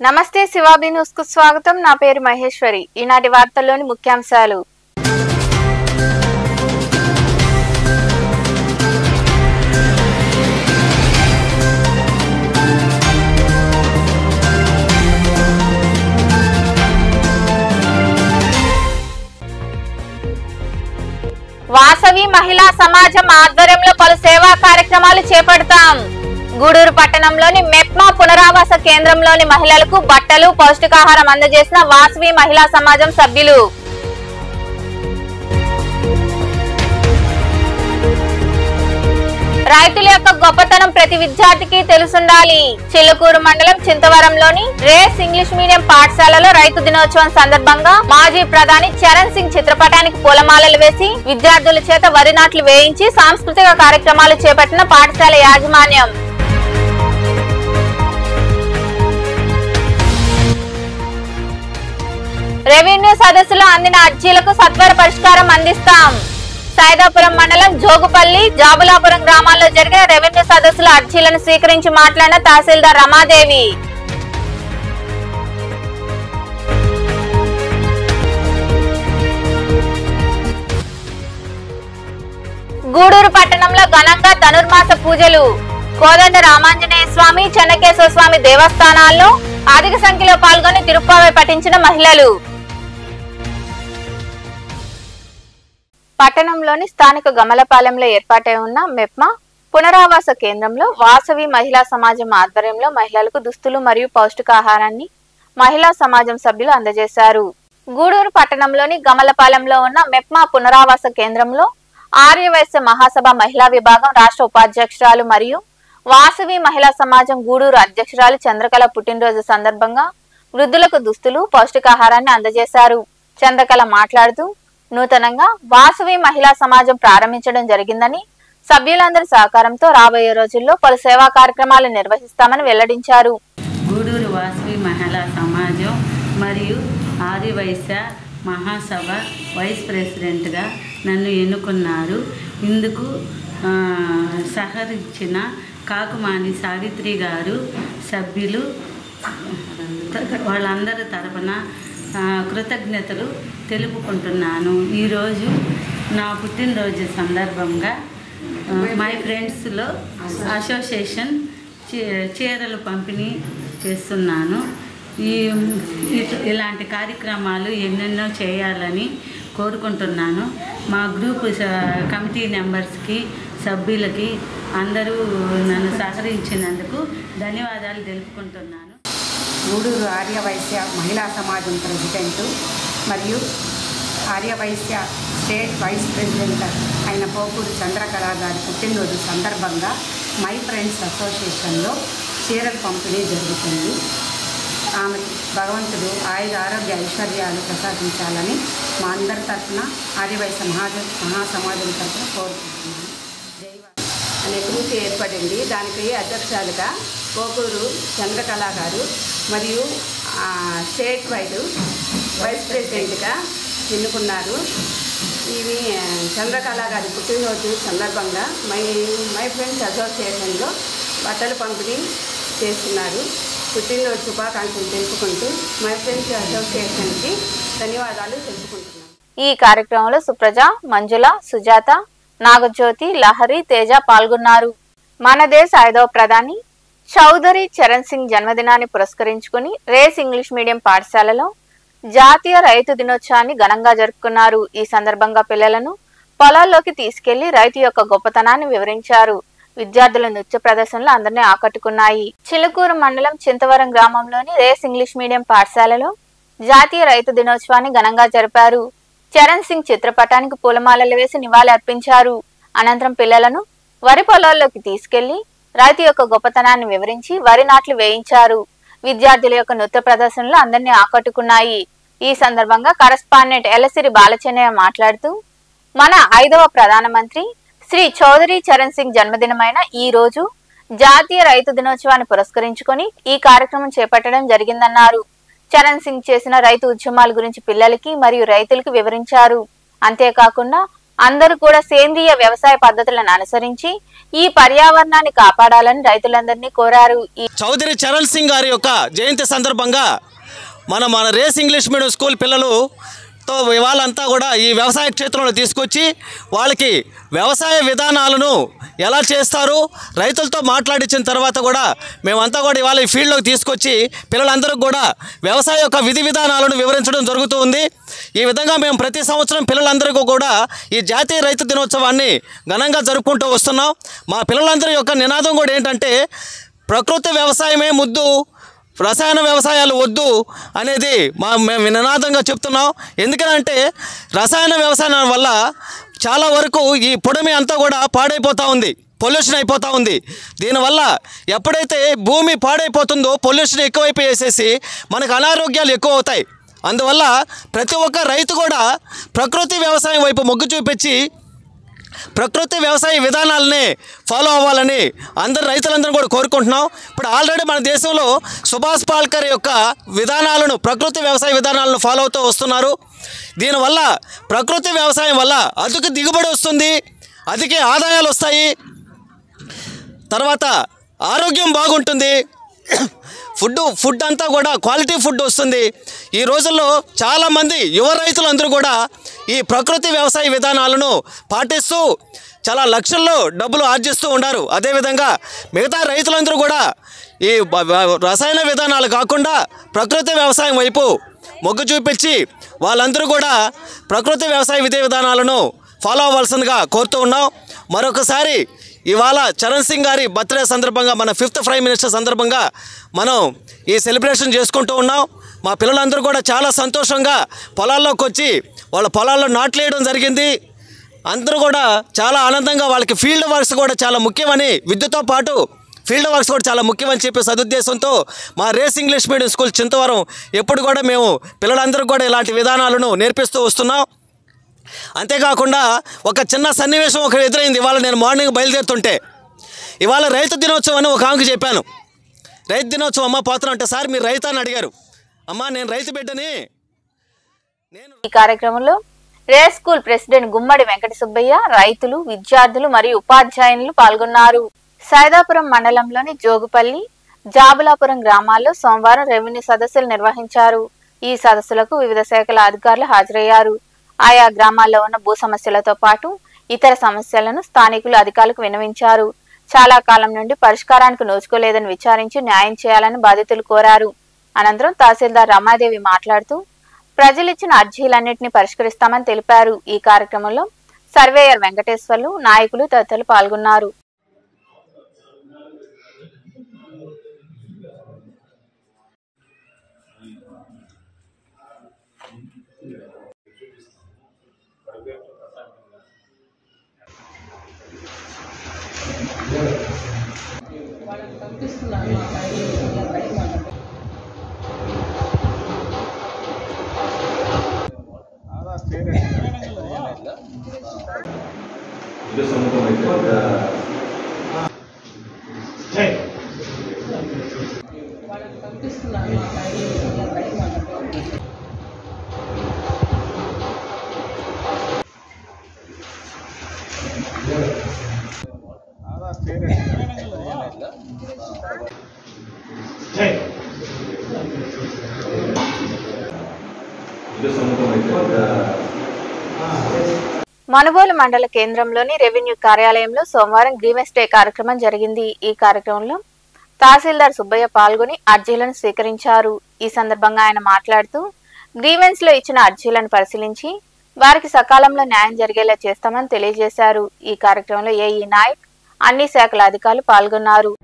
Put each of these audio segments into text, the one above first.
నమస్తే శివాబి న్యూస్ కు స్వాగతం। నా పేరు మహేశ్వరి। ఈనాటి వార్తల్లోని ముఖ్యాంశాలు। వాసవి మహిళా సమాజం ఆధ్వర్యంలో పలు సేవా కార్యక్రమాలు చేపడతాం। గూడూరు పట్టణంలోని మెప్మా పునరావాస కేంద్రంలోని మహిళలకు బట్టలు పౌష్టికాహారం అందజేసిన వాసవి మహిళా సమాజం సభ్యులు। రైతుల యొక్క గొప్పతనం ప్రతి విద్యార్థికి తెలుసుండాలి। చిలుకూరు మండలం చింతవరంలోని రేస్ ఇంగ్లీష్ మీడియం పాఠశాలలో రైతు దినోత్సవం సందర్భంగా మాజీ ప్రధాని చరణ్ సింగ్ చిత్రపటానికి పూలమాలలు వేసి విద్యార్థుల చేత వరి నాట్లు వేయించి సాంస్కృతిక కార్యక్రమాలు చేపట్టిన పాఠశాల యాజమాన్యం। రెవెన్యూ సదస్సులో అందిన అర్జీలకు సత్వర పరిష్కారం అందిస్తాం। సైదాపురం మండలం జోగుపల్లి జాబులాపురం గ్రామాల్లో జరిగిన రెవెన్యూ సదస్సుల అర్జీలను స్వీకరించి మాట్లాడిన తహసీల్దార్ రమాదేవి। గూడూరు పట్టణంలో ఘనంగా ధనుర్మాస పూజలు। కోదండ రామాంజనేయ స్వామి చెన్నకేశ్వర స్వామి దేవస్థానాల్లో అధిక సంఖ్యలో పాల్గొని తిరుప్పావై పఠించిన మహిళలు। పట్టణంలోని స్థానిక గమలపాలెంలో ఏర్పాటై ఉన్న మెప్మా పునరావాస కేంద్రంలో వాసవి మహిళా సమాజం ఆధ్వర్యంలో మహిళలకు దుస్తులు మరియు పౌష్టికాహారాన్ని మహిళా సమాజం సభ్యులు అందజేశారు। గూడూరు పట్టణంలోని గమలపాలెంలో ఉన్న మెప్మా పునరావాస కేంద్రంలో ఆర్యవైశ్య మహాసభ మహిళా విభాగం రాష్ట్ర ఉపాధ్యక్షురాలు మరియు వాసవి మహిళా సమాజం గూడూరు అధ్యక్షురాలు చంద్రకళ పుట్టినరోజు సందర్భంగా వృద్ధులకు దుస్తులు పౌష్టికాహారాన్ని అందజేశారు। చంద్రకళ మాట్లాడుతూ నూతనంగా వాసవి మహిళా సమాజం ప్రారంభించడం జరిగిందని సభ్యులందరి సహకారంతో రాబోయే రోజుల్లో పలు సేవా కార్యక్రమాలు నిర్వహిస్తామని వెల్లడించారు। గూడూరు వాసవి మహిళా సమాజం మరియు ఆర్యవైశ్య మహాసభ వైస్ ప్రెసిడెంట్గా నన్ను ఎన్నుకున్నారు। ఇందుకు సహకరించిన కాకుమాని సావిత్రి గారు సభ్యులు వాళ్ళందరి తరపున కృతజ్ఞతలు తెలుపుకుంటున్నాను। ఈరోజు నా పుట్టినరోజు సందర్భంగా మై ఫ్రెండ్స్లో అసోసియేషన్ చీరలు పంపిణీ చేస్తున్నాను। ఇలాంటి కార్యక్రమాలు ఎన్నెన్నో చేయాలని కోరుకుంటున్నాను। మా గ్రూప్ కమిటీ మెంబర్స్కి సభ్యులకి అందరూ నన్ను సహకరించినందుకు ధన్యవాదాలు తెలుపుకుంటున్నాను। గూడూరు ఆర్యవైశ్య మహిళా సమాజం ప్రెసిడెంటు మరియు ఆర్యవైశ్య స్టేట్ వైస్ ప్రెసిడెంట్ అయిన పోకూరు చంద్రకళ గారి పుట్టినరోజు సందర్భంగా మై ఫ్రెండ్స్ అసోసియేషన్లో చీరల పంపిణీ జరుగుతుంది। ఆమె భగవంతుడు ఆరోగ్య ఐశ్వర్యాలు ప్రసాదించాలని మా అందరి తరఫున ఆర్యవైశ్య మహాసమాజం తరఫున కోరుకుంటున్నాను। అనే గ్రూప్ ఏర్పడింది। దానికి అధ్యక్షులుగా పోకూరు చంద్రకళ గారు మరియు స్టేట్ వైస్ ప్రెసిడెంట్గా ఎన్నుకున్నారు। ఇవి చంద్రకళ గారి పుట్టినరోజు సందర్భంగా మై ఫ్రెండ్స్ అసోసియేషన్లో బట్టలు పంపిణీ చేస్తున్నారు। పుట్టినరోజు శుభాకాంక్షలు తెలుపుకుంటూ మై ఫ్రెండ్స్ అసోసియేషన్కి ధన్యవాదాలు తెలుపుకుంటున్నాను। ఈ కార్యక్రమంలో సుప్రజ, మంజుల, సుజాత, నాగజ్యోతి, లహరి, తేజ పాల్గొన్నారు। మన దేశ 5వ ప్రధాని చౌదరి చరణ్ సింగ్ జన్మదినాన్ని పురస్కరించుకుని రేస్ ఇంగ్లీష్ మీడియం పాఠశాలలో జాతీయ రైతు దినోత్సవాన్ని ఘనంగా జరుపుకున్నారు। ఈ సందర్భంగా పిల్లలను పొలాల్లోకి తీసుకెళ్లి రైతు యొక్క గొప్పతనాన్ని వివరించారు। విద్యార్థుల నృత్య ప్రదర్శనలు అందరినీ ఆకట్టుకున్నాయి। చిలుకూరు మండలం చింతవరం గ్రామంలోని రేస్ ఇంగ్లీష్ మీడియం పాఠశాలలో జాతీయ రైతు దినోత్సవాన్ని ఘనంగా జరిపారు। చరణ్ సింగ్ చిత్రపటానికి పూలమాలలు వేసి నివాళి అర్పించారు। అనంతరం పిల్లలను వరి పొలాల్లోకి తీసుకెళ్లి రైతు యొక్క గొప్పతనాన్ని వివరించి వరి నాట్లు వేయించారు। విద్యార్థుల యొక్క నృత్య ప్రదర్శనలు అందరినీ ఆకట్టుకున్నాయి। ఈ సందర్భంగా కరెస్పాండెంట్ ఎలసిరి బాలచెన్నయ్య మాట్లాడుతూ మన 5వ ప్రధానమంత్రి శ్రీ చౌదరి చరణ్ సింగ్ జన్మదినమైన ఈ రోజు జాతీయ రైతు దినోత్సవాన్ని పురస్కరించుకొని ఈ కార్యక్రమం చేపట్టడం జరిగిందన్నారు। చరణ్ సింగ్ చేసిన రైతు ఉద్యమాల గురించి పిల్లలకి మరియు రైతులకు వివరించారు। అంతేకాకుండా అందరూ కూడా సేంద్రియ వ్యవసాయ పద్ధతులను అనుసరించి ఈ పర్యావరణాన్ని కాపాడాలని రైతులందరినీ కోరారు. చౌదరి చరణ్ సింగ్ గారి యొక్క జయంతి సందర్భంగా మన రేస్ ఇంగ్లీష్ మీడియం స్కూల్ పిల్లలతో వాళ్ళంతా కూడా ఈ వ్యవసాయ క్షేత్రంలో తీసుకొచ్చి వాళ్ళకి వ్యవసాయ విధానాలను ఎలా చేస్తారు రైతులతో మాట్లాడించిన తర్వాత కూడా మేమంతా కూడా ఇవాళ ఈ ఫీల్డ్లోకి తీసుకొచ్చి పిల్లలందరికీ కూడా వ్యవసాయ యొక్క విధి విధానాలను వివరించడం జరుగుతూ ఉంది. ఈ విధంగా మేము ప్రతి సంవత్సరం పిల్లలందరికీ కూడా ఈ జాతీయ రైతు దినోత్సవాన్ని ఘనంగా జరుపుకుంటూ వస్తున్నాం. మా పిల్లలందరి యొక్క నినాదం కూడా ఏంటంటే ప్రకృతి వ్యవసాయమే ముద్దు, రసాయన వ్యవసాయాలు వద్దు అనేది మేము నినాదంగా చెప్తున్నాం. ఎందుకంటే రసాయన వ్యవసాయం వల్ల చాలా వరకు ఈ పొడిమి అంతా కూడా పాడైపోతూ ఉంది, పొల్యూషన్ అయిపోతూ ఉంది. దీనివల్ల ఎప్పుడైతే భూమి పాడైపోతుందో పొల్యూషన్ ఎక్కువైపోయేసేసి మనకు అనారోగ్యాలు ఎక్కువ అవుతాయి. అందువల్ల ప్రతి ఒక్క రైతు కూడా ప్రకృతి వ్యవసాయం వైపు మొగ్గు చూపించి ప్రకృతి వ్యవసాయ విధానాలనే ఫాలో అవ్వాలని రైతులందరూ కూడా కోరుకుంటున్నాం. ఇప్పుడు ఆల్రెడీ మన దేశంలో సుభాష్ పాలేకర్ యొక్క విధానాలను ప్రకృతి వ్యవసాయ విధానాలను ఫాలో అవుతూ వస్తున్నారు. దీనివల్ల ప్రకృతి వ్యవసాయం వల్ల అధిక దిగుబడి వస్తుంది, అధిక ఆదాయాలు వస్తాయి, తర్వాత ఆరోగ్యం బాగుంటుంది, ఫుడ్ అంతా కూడా క్వాలిటీ ఫుడ్ వస్తుంది. ఈ రోజుల్లో చాలామంది యువ రైతులందరూ కూడా ఈ ప్రకృతి వ్యవసాయ విధానాలను పాటిస్తూ చాలా లక్షల్లో డబ్బులు ఆర్జిస్తూ ఉన్నారు. అదేవిధంగా మిగతా రైతులందరూ కూడా ఈ రసాయన విధానాలు కాకుండా ప్రకృతి వ్యవసాయం వైపు మొగ్గు చూపించి వాళ్ళందరూ కూడా ప్రకృతి వ్యవసాయ విధి విధానాలను ఫాలో అవ్వాల్సిందిగా కోరుతూ ఉన్నాం. మరొకసారి ఇవాళ చరణ్ సింగ్ గారి బర్త్డే సందర్భంగా మన 5th ప్రైమ్ మినిస్టర్ సందర్భంగా మనం ఈ సెలబ్రేషన్ చేసుకుంటూ ఉన్నాం. మా పిల్లలందరూ కూడా చాలా సంతోషంగా పొలాల్లోకి వచ్చి వాళ్ళ పొలాల్లో నాట్లేయడం జరిగింది. అందరూ కూడా చాలా ఆనందంగా వాళ్ళకి ఫీల్డ్ వర్క్స్ కూడా చాలా ముఖ్యమని, విద్యుత్తో పాటు ఫీల్డ్ వర్క్స్ కూడా చాలా ముఖ్యమని చెప్పే సదుద్దేశంతో మా race English medium school Chintavaram ఎప్పుడు కూడా మేము పిల్లలందరూ కూడా ఇలాంటి విధానాలను నేర్పిస్తూ వస్తున్నాం. అంతేకాకుండా ఒక చిన్న సన్నివేశం ఒక ఎదురైంది. ఇవాళ నేను మార్నింగ్ బయలుదేరుతుంటే ఇవాళ రైతు దినోత్సవం అని ఒక ఆమెకు చెప్పాను. రైతు దినోత్సవం అమ్మ పోతున్నా అంటే సార్ మీరు రైతు అని అడిగారు. అమ్మ నేను రైతు బిడ్డని. ఈ కార్యక్రమంలో రేస్ స్కూల్ ప్రెసిడెంట్ గుమ్మడి వెంకట సుబ్బయ్య, రైతులు, విద్యార్థులు మరియు ఉపాధ్యాయులు పాల్గొన్నారు. సైదాపురం మండలంలోని జోగుపల్లి, జాబులాపురం గ్రామాల్లో సోమవారం రెవెన్యూ సదస్సులు నిర్వహించారు. ఈ సదస్సులకు వివిధ శాఖల అధికారులు హాజరయ్యారు. ఆయా గ్రామాల్లో ఉన్న భూ సమస్యలతో పాటు ఇతర సమస్యలను స్థానికులు అధికారులకు విన్నవించారు. చాలా కాలం నుండి పరిష్కారానికి నోచుకోలేదని విచారించి న్యాయం చేయాలని బాధితులు కోరారు. అనంతరం తహసీల్దార్ రమాదేవి మాట్లాడుతూ ప్రజలిచ్చిన అర్జీలన్నింటినీ పరిష్కరిస్తామని తెలిపారు. ఈ కార్యక్రమంలో సర్వేయర్ వెంకటేశ్వర్లు, నాయకులు తదితరులు పాల్గొన్నారు. మనుబోలు మండల కేంద్రంలోని రెవెన్యూ కార్యాలయంలో సోమవారం గ్రీవెన్స్ డే కార్యక్రమం జరిగింది. ఈ కార్యక్రమంలో తహసీల్దార్ సుబ్బయ్య పాల్గొని అర్జీలను స్వీకరించారు. ఈ సందర్భంగా ఆయన మాట్లాడుతూ గ్రీవెన్స్ లో ఇచ్చిన అర్జీలను పరిశీలించి వారికి సకాలంలో న్యాయం జరిగేలా చేస్తామని తెలియజేశారు. ఈ కార్యక్రమంలో ఏఈ నాయక్, అన్ని శాఖల అధికారులు పాల్గొన్నారు.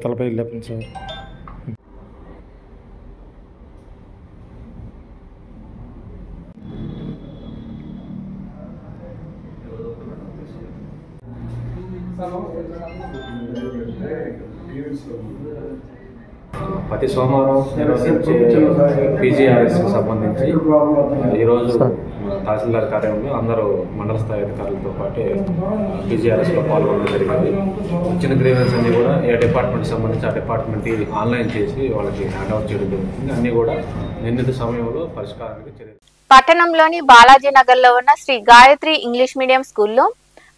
తలపై లేపండి సార్. ప్రతి సోమవారం నిర్వహించే పీజీఆర్ఎస్కి సంబంధించి ఈరోజు తహసీల్దార్ కార్యాలయంలో అందరూ మండల స్థాయి అధికారులతో పాటు పీజీఆర్ఎస్లో పాల్గొనడం జరిగింది. వచ్చిన గ్రీవెన్స్ అన్నీ కూడా ఏ డిపార్ట్మెంట్కి సంబంధించి ఆ డిపార్ట్మెంట్కి ఆన్లైన్ చేసి వాళ్ళకి హ్యాండ్ఓవర్ చేయడం జరుగుతుంది. అన్నీ కూడా నిర్ణీత సమయంలో పరిష్కారానికి చర్యలు. పట్టణంలోని బాలాజీ నగర్లో ఉన్న శ్రీ గాయత్రి ఇంగ్లీష్ మీడియం స్కూల్లో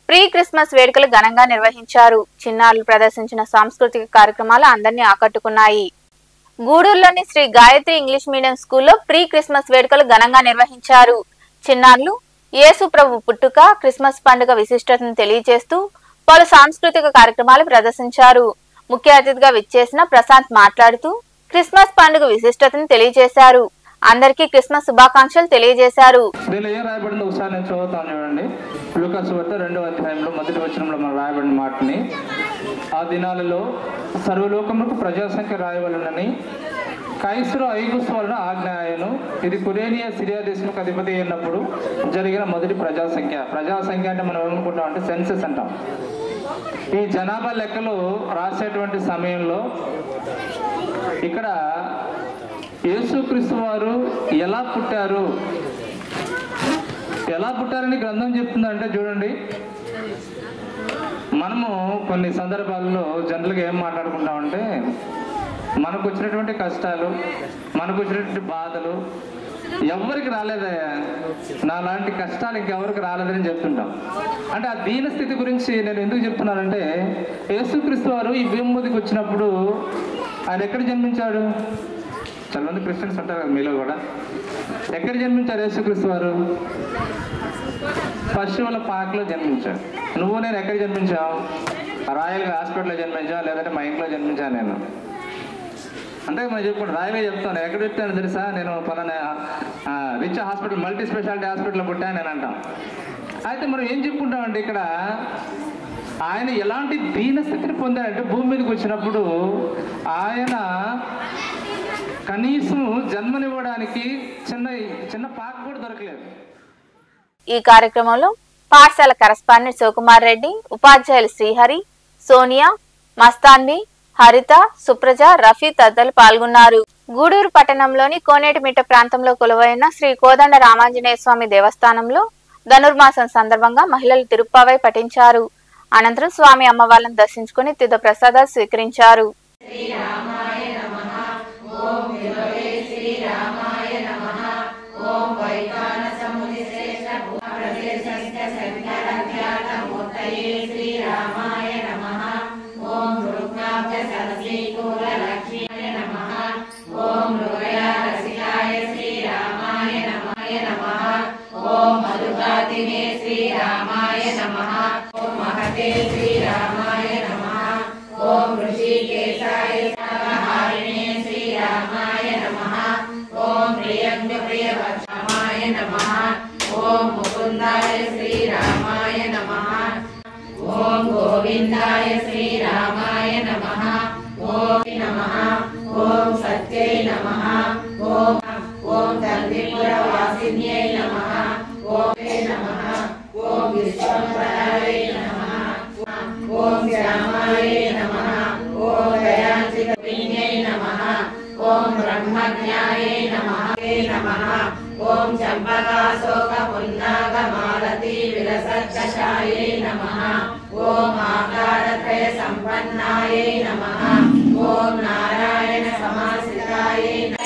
ప్రీ క్రిస్మస్ వేడుకలు ఘనంగా నిర్వహించారు. చిన్నారులు ప్రదర్శించిన సాంస్కృతిక కార్యక్రమాలు అందరినీ ఆకట్టుకున్నాయి. గూడూరులోని శ్రీ గాయత్రి ఇంగ్లీష్ మీడియం స్కూల్లో ప్రీ క్రిస్మస్ వేడుకలు ఘనంగా నిర్వహించారు. చిన్నారులు యేసు ప్రభు పుట్టుక, క్రిస్మస్ పండుగ విశిష్టతను తెలియజేస్తూ పలు సాంస్కృతిక కార్యక్రమాలు ప్రదర్శించారు. ముఖ్య అతిథిగా విచ్చేసిన ప్రశాంత్ మాట్లాడుతూ క్రిస్మస్ పండుగ విశిష్టతను తెలియజేశారు. అందరికీ క్రిస్మస్ శుభాకాంక్షలు తెలియజేశారు. దీనిలో ఏం రాయబడిందో ఒకసారి నేను చదువుతాను చూడండి. లూకాసు వార్త 2వ అధ్యాయంలో మొదటి వచనంలో మనం రాయబడిన మాటని, ఆ దినాలలో సర్వలోకములకు ప్రజాసంఖ్య రాయవలనని కైసరు ఐగుస్తు వలన ఆజ్ఞ ఆయను. ఇది కురేనియా సిరియా దేశంకు అధిపతి అయినప్పుడు జరిగిన మొదటి ప్రజాసంఖ్య అంటే మనం ఏమనుకుంటాం అంటే సెన్సెస్ అంటాం. ఈ జనాభా లెక్కలు రాసేటువంటి సమయంలో ఇక్కడ యేసుక్రీస్తు వారు ఎలా పుట్టారని గ్రంథం చెప్తుందంటే చూడండి, మనము కొన్ని సందర్భాల్లో జనరల్గా ఏం మాట్లాడుకుంటామంటే మనకు వచ్చినటువంటి కష్టాలు, మనకు వచ్చినటువంటి బాధలు ఎవరికి రాలేదయ్యా, నాలాంటి కష్టాలు ఇంకెవరికి రాలేదని చెప్తుంటాం. అంటే ఆ దీన స్థితి గురించి నేను ఎందుకు చెప్తున్నానంటే, యేసుక్రీస్తు వారు ఈ భూమి మీదకి వచ్చినప్పుడు ఆయన ఎక్కడ జన్మించాడు? చాలా మంది క్రిస్టియన్స్ ఉంటారు కదా మీలో కూడా. ఎక్కడ జన్మించారు యేసుక్రీస్తు వారు? పశువుల పాకలో జన్మించాడు. నువ్వు నేను ఎక్కడ జన్మించావు? రాయల్గా హాస్పిటల్లో జన్మించావు, లేదంటే మా ఇంట్లో జన్మించాను నేను. అంటే మనం చెప్పుకుంటాం, రాయలే చెప్తాను. ఎక్కడ పెట్టాను తెలుసా, నేను పలానా రిచ్ హాస్పిటల్, మల్టీ స్పెషాలిటీ హాస్పిటల్లో పుట్టాను నేను అంటాం. అయితే మనం ఏం చెప్పుకుంటామంటే ఇక్కడ ఆయన ఎలాంటి దీన స్థితిని పొందాడంటే భూమి మీదకి వచ్చినప్పుడు ఆయన కనీసం జన్మనివ్వడానికి చిన్న పాక కూడా దొరకలేదు. ఈ కార్యక్రమంలో పాఠశాల కరస్పాండెంట్ శివకుమార్ రెడ్డి, ఉపాధ్యాయులు శ్రీహరి, సోనియా, మస్తాన్వి, హరిత, సుప్రజ, రఫీ తదితరులు పాల్గొన్నారు. గూడూరు పట్టణంలోని కోనేటిమిట్ట ప్రాంతంలో కొలువైన శ్రీ కోదండ రామాంజనేయ స్వామి దేవస్థానంలో ధనుర్మాసం సందర్భంగా మహిళలు తిరుప్పావై పఠించారు. అనంతరం స్వామి అమ్మవార్లను దర్శించుకుని తీర్థ ప్రసాదాలు స్వీకరించారు. గోవిందాయ శ్రీరామాయ నమః. ఓం నమః. ఓం సత్యై నమః. ఓం తండ్రిపురవాసిన్యై నమః. ఓం నమః. ఓం విశ్వంభరాయ నమః. ఓం శ్యామాయ నమః. ఓం దయాంచికపిన్యై నమః. ఓం బ్రహ్మజ్ఞాయ నమః. ఓం చంపకాశోక పున్నాగమాలతి విలసత్కషాయై నమః. ఓం ఆకారత్రయ సంపన్నాయై నమః. ఓం నారాయణ సమాశ్రితాయై నమః.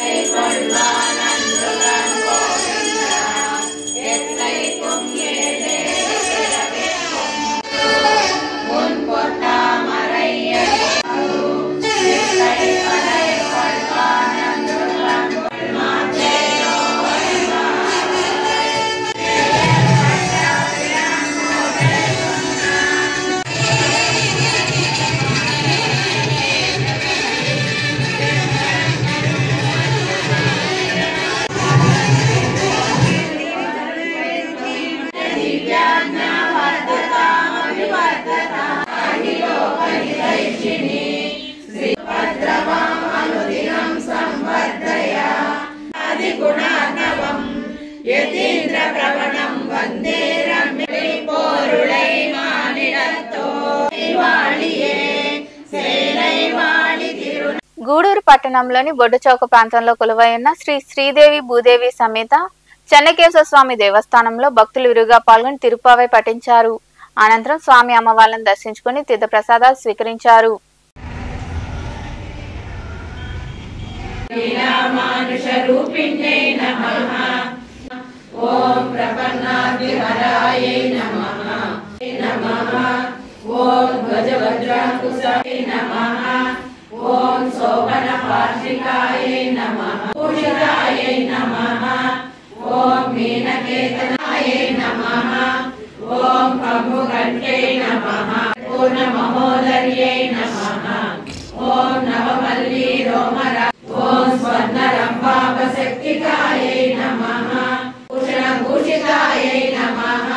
గూడూరు పట్టణంలోని బొడ్డుచౌక ప్రాంతంలో కొలువైన శ్రీ శ్రీదేవి భూదేవి సమేత చెన్నకేశవ స్వామి దేవస్థానంలో భక్తులు విరివిగా పాల్గొని తిరుప్పావై పఠించారు. అనంతరం స్వామి అమ్మవార్లను దర్శించుకుని తీర్థ ప్రసాదాలు స్వీకరించారు. ఓం ప్రపన్నాదిహరాయై నమః నమః ఓం గజవజ్రాంకుశాయ నమః ఓం శోభనపార్షికాయై నమః పూజితాయై నమః ఓం మీనకేతనాయై నమః ఓం కంబుకంఠై నమః పూర్ణమహోదర్యై నమః ఓం నవమల్లీ రోమరా ఓం స్వర్ణరంభాపశక్తికాయై నమః భూషణభూషితాయై నమః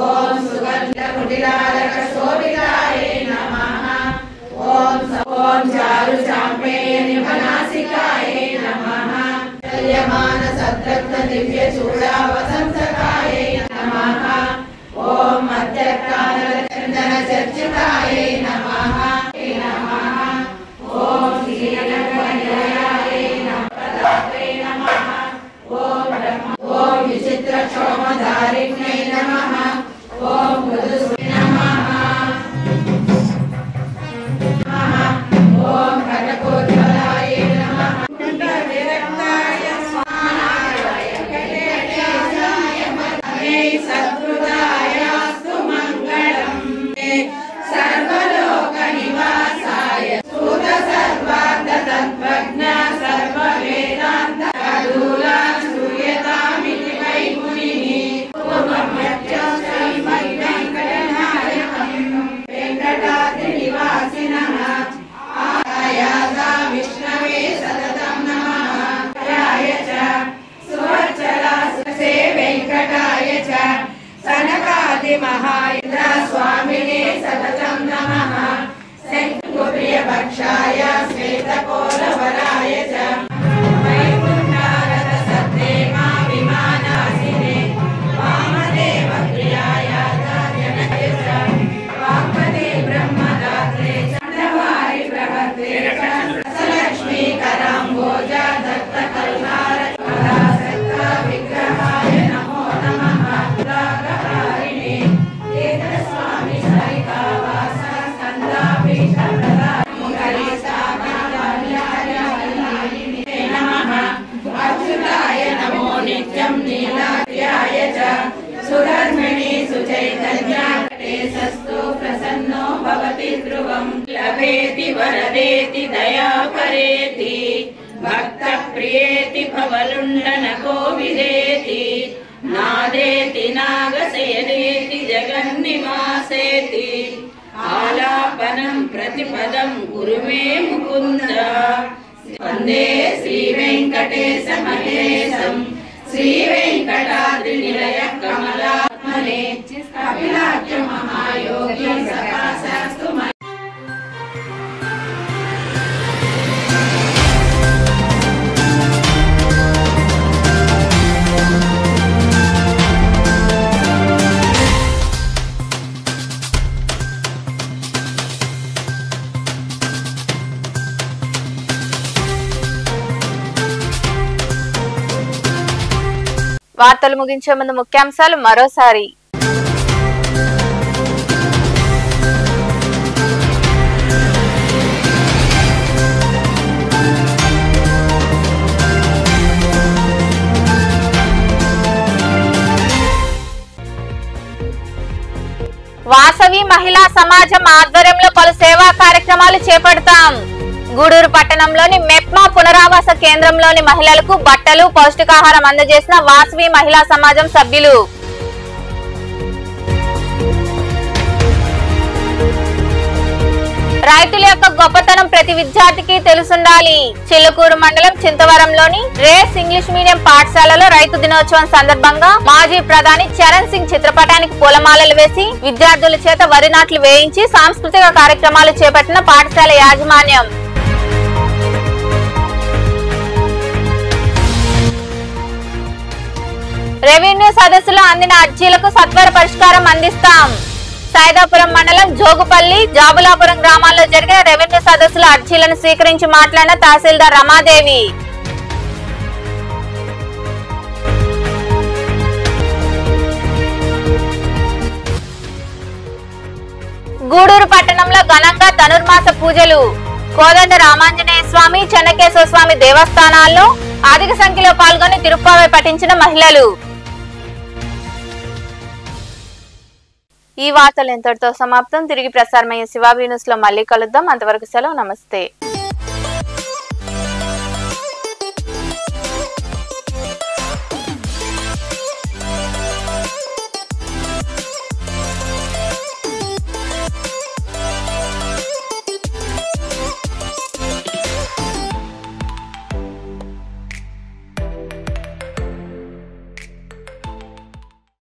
ఓం సుగంధకుటిలాలకశోభితాయై నమః ఓం చారు చాంపేయ నిభనాసికాయై నమః కళ్యమాన సద్రత్న దివ్య చూడా వసంతకాయై నమః ఓం మధ్యకాల చందన చర్చితాయై నమః ఓం శ్రీరంగమయాయై నమః ఓం విచిత్ర క్షోమధారిణ్యై నమః ఓం మృదుస్వే నమః ఓం కనకోజ్వలాయ నమః విరక్తాయ స్వాహాయ కటేశాయ మధ్యే సద్గుదాయాస్తు మంగళం సర్వలోక నివాసాయ సూత సర్వార్థ తత్వజ్ఞ సర్వవేదాంత అదూలా శ్రూయతామితి వై మునిః పూర్వమధ్యం శ్రీ వెంకటనాయకం వెంకటాద్రి నివాసినః ఆయాదా విష్ణవే సతతం నమః రాయ చ సువచ్చలా సే వెంకటాయ చ సనకాది మహాయింద్ర స్వామినే సతతం నమః శంకుప్రియపక్షాయ శ్వేతకోరవరాయ చ వైకుంఠారత సద్దేమా విమానాసినే వామదేవ ప్రియాయ జనకే చ వాగ్పతే బ్రహ్మదాత్రే చంద్రవారి ప్రహతే చ సలక్ష్మీ కరాంబోజ దత్త కల్హార కళాసక్త విగ్రహాయ నమో నమః రాగహారిణే తీర్థస్వామి సరికావాస స్కందాపీఠ అచ్యుతాయ నమో నిత్యం నీలాద్యాయ చ సుధర్మిణి సుచైతన్యాస్తు ప్రసన్నో భవతి ధ్రువం లభేతి వరదేతి దయాపరేతి భక్త ప్రియేతి భవలుండన కోవిదేతి నాదేతి నాగసేనేతి జగన్నివాసేతి ఆలాపనం ప్రతిపదం గురుమే ముకుంద వందే శ్రీ వెంకటేశ మహేశం శ్రీ వెంకటాద్రి నిలయ కమలాత్మనే అభిలాఖ్య మహాయోగి సకాశాస్తు వార్తలు ముగించే ముందు ముఖ్యాంశాలు మరోసారి. వాసవి మహిళా సమాజం ఆధ్వర్యంలో పలు సేవా కార్యక్రమాలు చేపడతాం. గూడూరు పట్టణంలోని మెప్మా పునరావాస కేంద్రంలోని మహిళలకు బట్టలు పౌష్టికాహారం అందజేసిన వాసవి మహిళా సమాజం సభ్యులు. రైతుల యొక్క గొప్పతనం ప్రతి విద్యార్థికి తెలుసుండాలి. చిలుకూరు మండలం చింతవరంలోని రేస్ ఇంగ్లీష్ మీడియం పాఠశాలలో రైతు దినోత్సవం సందర్భంగా మాజీ ప్రధాని చరణ్ సింగ్ చిత్రపటానికి పూలమాలలు వేసి విద్యార్థుల చేత వరి నాట్లు వేయించి సాంస్కృతిక కార్యక్రమాలు చేపట్టిన పాఠశాల యాజమాన్యం. రెవెన్యూ సదస్సులో అందిన అర్జీలకు సత్వర పరిష్కారం అందిస్తాం. సైదాపురం మండలం జోగుపల్లి జాబులాపురం గ్రామాల్లో జరిగిన రెవెన్యూ సదస్సుల అర్జీలను స్వీకరించి మాట్లాడిన తహసీల్దార్ రమాదేవి. గూడూరు పట్టణంలో ఘనంగా ధనుర్మాస పూజలు. కోదండ రామాంజనేయ స్వామి, చెన్నకేశవ స్వామి దేవస్థానాల్లో అధిక సంఖ్యలో పాల్గొని తిరుప్పావై పఠించిన మహిళలు. ఈ వార్తలు ఎంతటితో సమాప్తం. తిరిగి ప్రసారమయ్యే శివాబీ న్యూస్ లో మళ్ళీ కలుద్దాం. అంతవరకు సెలవు. నమస్తే.